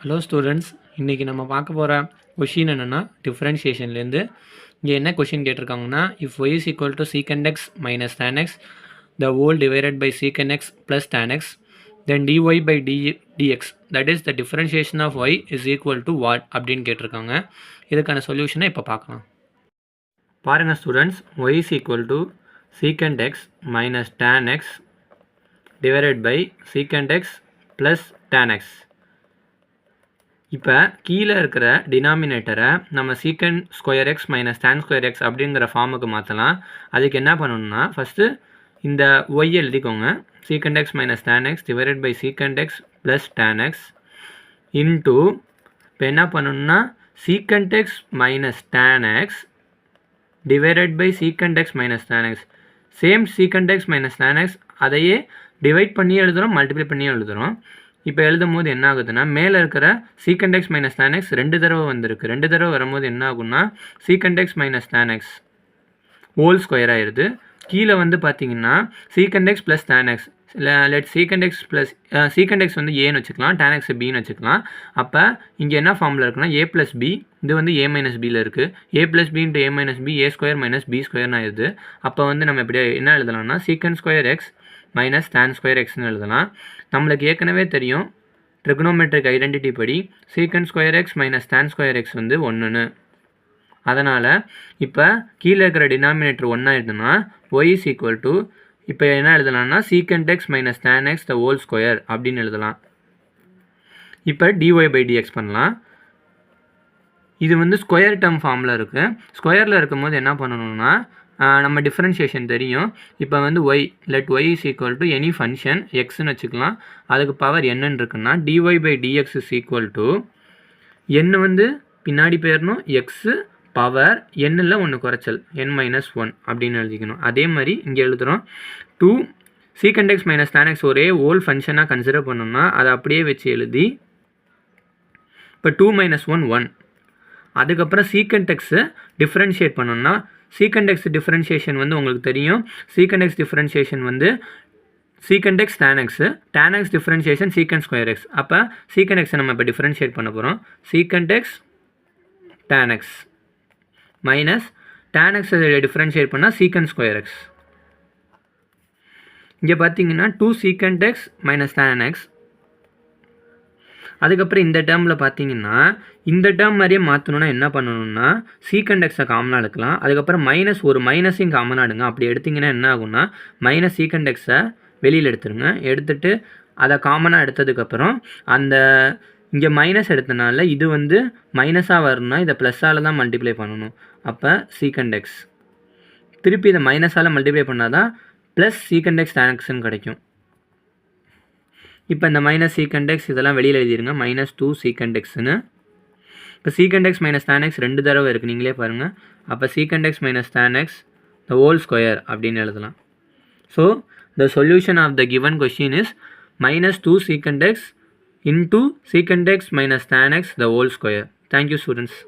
Hello students, இன்றைக்கி நம்ம பார்க்க போகிற கொஷின் என்னென்னா டிஃப்ரென்ஷியேஷன்லேருந்து. இங்கே என்ன கொஷின் கேட்டிருக்காங்கன்னா, if y is equal to secant x minus tan x the whole divided by secant x plus tan x then dy by dx that is the differentiation of y is equal to what அப்படின்னு கேட்டிருக்காங்க. இதுக்கான சொல்யூஷனை இப்போ பார்க்கலாம். பாருங்கள் students, y is equal to secant x minus tan x divided by secant x plus tan x. இப்போ கீழே இருக்கிற டினாமினேட்டரை நம்ம secant square X minus tan square x அப்படிங்கிற ஃபார்முக்கு மாற்றலாம். அதுக்கு என்ன பண்ணணும்னா, ஃபஸ்ட்டு இந்த ஒய் எழுதிக்கோங்க. Secant X minus tan x divided by secant x plus tan x into இப்போ என்ன பண்ணணும்னா secant X minus tan x divided by secant X minus tan x. Same secant X minus tan x அதையே divide பண்ணி எழுதுகிறோம், multiply பண்ணி எழுதுகிறோம். இப்போ எழுதும் போது என்ன ஆகுதுன்னா, மேலே இருக்கிற secant X minus tan x 2 தடவை வந்திருக்கு. 2 தடவை வரும்போது என்ன ஆகும்னா secant X minus tan x whole square ஆயிடுது. கீழே வந்து பார்த்தீங்கன்னா secant x plus tan x let secant x plus secant x வந்து ஏன்னு வச்சுக்கலாம், டேன் எக்ஸ் பின்னு வச்சுக்கலாம். அப்போ இங்கே என்ன ஃபார்மில் இருக்குன்னா ஏ ப்ளஸ் பி, இது வந்து ஏ மைனஸ் பியில் இருக்குது. A plus B into A minus B A square minus B ஸ்கொயர்னு ஆயிடுது. அப்போ வந்து நம்ம எப்படி என்ன எழுதலாம்னா secant square X minus tan square எக்ஸ்னு எழுதலாம். நம்மளுக்கு ஏற்கனவே தெரியும் ட்ரிகனோமெட்ரிக் ஐடென்டிட்டி படி secant square X minus tan square X வந்து 1ன்னு. அதனால் இப்போ கீழே இருக்கிற டினாமினேட்டர் 1 ஆயிடுதுன்னா ஒய் இஸ் ஈக்குவல் டு இப்போ என்ன எழுதலாம்னா secant X minus tan X the whole square அப்படின்னு எழுதலாம். இப்போ டிஒய் பை டிஎக்ஸ் பண்ணலாம். இது வந்து ஸ்கொயர் டேர்ம் ஃபார்மில் இருக்குது. ஸ்கொயரில் இருக்கும்போது என்ன பண்ணணும்னா நம்ம டிஃப்ரென்ஷியேஷன் தெரியும். இப்போ வந்து Y let Y is equal to any function எக்ஸ்ன்னு வச்சுக்கலாம். அதுக்கு பவர் என்னன்னு இருக்குன்னா dy by dx is equal to N வந்து பின்னாடி போயிடணும், எக்ஸு பவர் என்னில் 1 குறைச்சல் n-1 அப்படின்னு எழுதிக்கணும். அதே மாதிரி இங்கே எழுதுகிறோம் 2 secant X minus tan x ஒரே ஹோல் ஃபங்க்ஷனாக கன்சிடர் பண்ணோம்னா அதை அப்படியே வச்சு எழுதி இப்போ 2 - 1 1. அதுக்கப்புறம் சீக்கண்ட் எக்ஸு டிஃப்ரென்ஷியேட் பண்ணோம்னா சீக்கண்ட் எக்ஸ் டிஃப்ரென்ஷியேஷன் வந்து உங்களுக்கு தெரியும். சீக்கண்ட் எக்ஸ் டிஃப்ரென்ஷியேஷன் வந்து secant x tan x, tan x differentiation secant square x. அப்போ சீக்கண்ட் எக்ஸை நம்ம இப்போ டிஃப்ரென்ஷியேட் பண்ண போகிறோம். Secant x tan x minus tan x differentiate பண்ணால் சீக்கண்ட் ஸ்கொயர் எக்ஸ். இங்கே பார்த்தீங்கன்னா 2 secant X minus tan x. அதுக்கப்புறம் இந்த டேர்மில் பார்த்தீங்கன்னா இந்த டேர்ம் மாதிரியே மாற்றணுன்னா என்ன பண்ணணும்னா சீக்கண்ட் எக்ஸை காமனாக எடுக்கலாம். அதுக்கப்புறம் ஒரு மைனஸையும் காமனாக எடுங்க. அப்படி எடுத்திங்கன்னா என்ன ஆகும்னா மைனஸ் சீக்கண்ட் எக்ஸை வெளியில் எடுத்துருங்க. எடுத்துகிட்டு அதை காமனாக எடுத்ததுக்கப்புறம் அந்த இங்கே மைனஸ் எடுத்தனால இது வந்து மைனஸாக வரணும்னா இதை ப்ளஸ்ஸால் தான் மல்டிப்ளை பண்ணணும். அப்போ சீக்கண்ட் எக்ஸ் திருப்பி இதை மைனஸால் மல்டிப்ளை பண்ணால் தான் ப்ளஸ் சீக்கண்ட் எக்ஸ் டேன் எக்ஸ்ன்னு கிடைக்கும். இப்போ இந்த மைனஸ் சீக்கண்ட் எக்ஸ் இதெல்லாம் வெளியில் எழுதிடுங்க, -2 சீக்கண்ட் எக்ஸ்னு. இப்போ secant X minus tan x 2 தடவை இருக்குது, நீங்களே பாருங்கள். அப்போ secant X minus tan X the whole square அப்படின்னு எழுதலாம். So the solution of the given question is -2 secant x into secant X minus tan X the whole square. Thank you students.